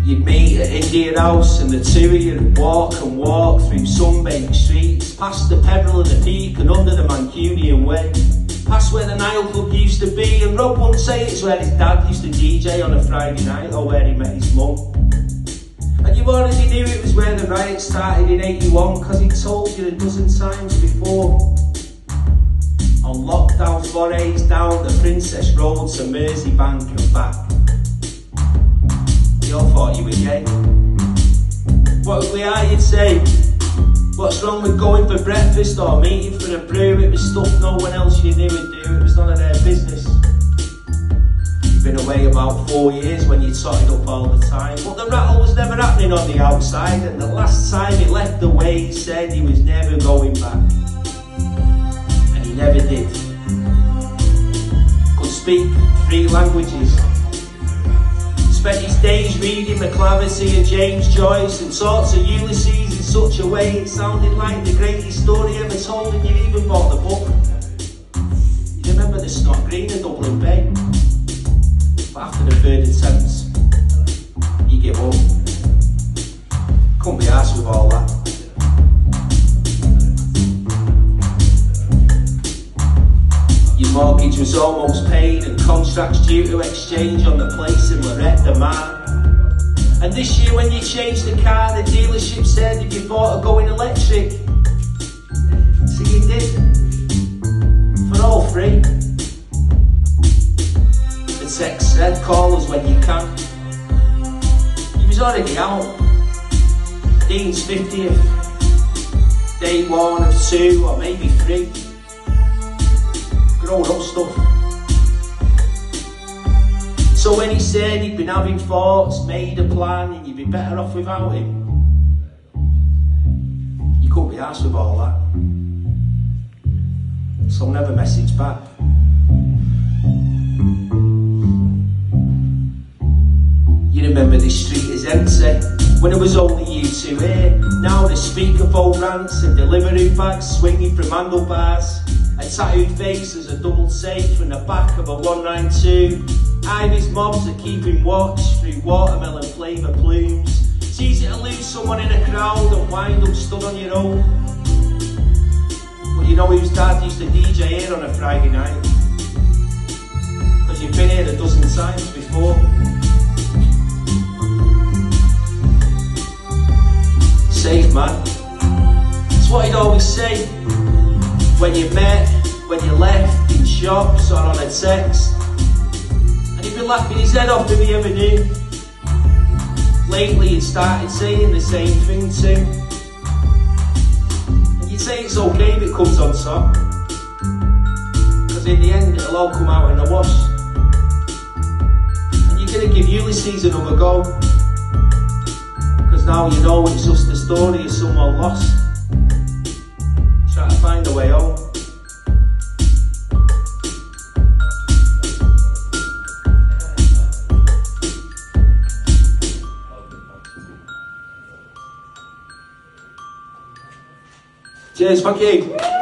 You'd meet at Indian House and the two of you'd walk and walk through sunbaked streets, past the Peveril and the Peak and under the Mancunian Way, past where the Nile Club used to be, and Rob wouldn't say it's where his dad used to DJ on a Friday night or where he met his mum. And you already knew it was where the riot started in 81 because he told you a dozen times before. On lockdown forays down the Princess Road to Merseybank and back. We all thought you were gay. What ugly eye you'd say? What's wrong with going for breakfast or meeting for a brew? It was stuff no one else you knew would do, it was none of their business. You've been away about 4 years when you totted up all the time, but the rattle was never happening on the outside, and the last time he left the way he said he was never going back. And he never did. Could speak 3 languages. Spent his days reading McClavity and James Joyce and taught to Ulysses in such a way it sounded like the greatest story ever told, and you even bought the book. You remember the Snot Green of Dublin Bay? But after the 3rd attempt, you give up. Couldn't be arsed with all that. Your mortgage was almost paid and contracts due to exchange on the place in Lorette de Mar. And this year when you changed the car, the dealership said if you thought of going electric. So you did. For all free. The text said call us when you can. He was already out. Dean's 50th. Day 1 of 2 or maybe 3. Grown up stuff. So when he said he'd been having thoughts, made a plan, and you'd be better off without him, you couldn't be arsed with all that. So never message back. You remember this street is empty when it was only you two here. Now the speakerphone rants and delivery bags swinging from handlebars. A tattooed face as a double take from the back of a 192. Ivy's mobs are keeping watch through watermelon flavour plumes. It's easy to lose someone in a crowd and wind up stood on your own. But you know whose dad used to DJ here on a Friday night? Because you've been here a dozen times before. Safe man. It's what he'd always say. When you met, when you left, in shops or on a text. And he'd be laughing his head off if he ever knew. Lately he'd started saying the same thing too. And you'd say it's okay if it comes on top. Because in the end it'll all come out in the wash. And you're going to give Ulysses another go. Because now you know it's just the story of someone lost. Try to find a way home. Cheers, thank you.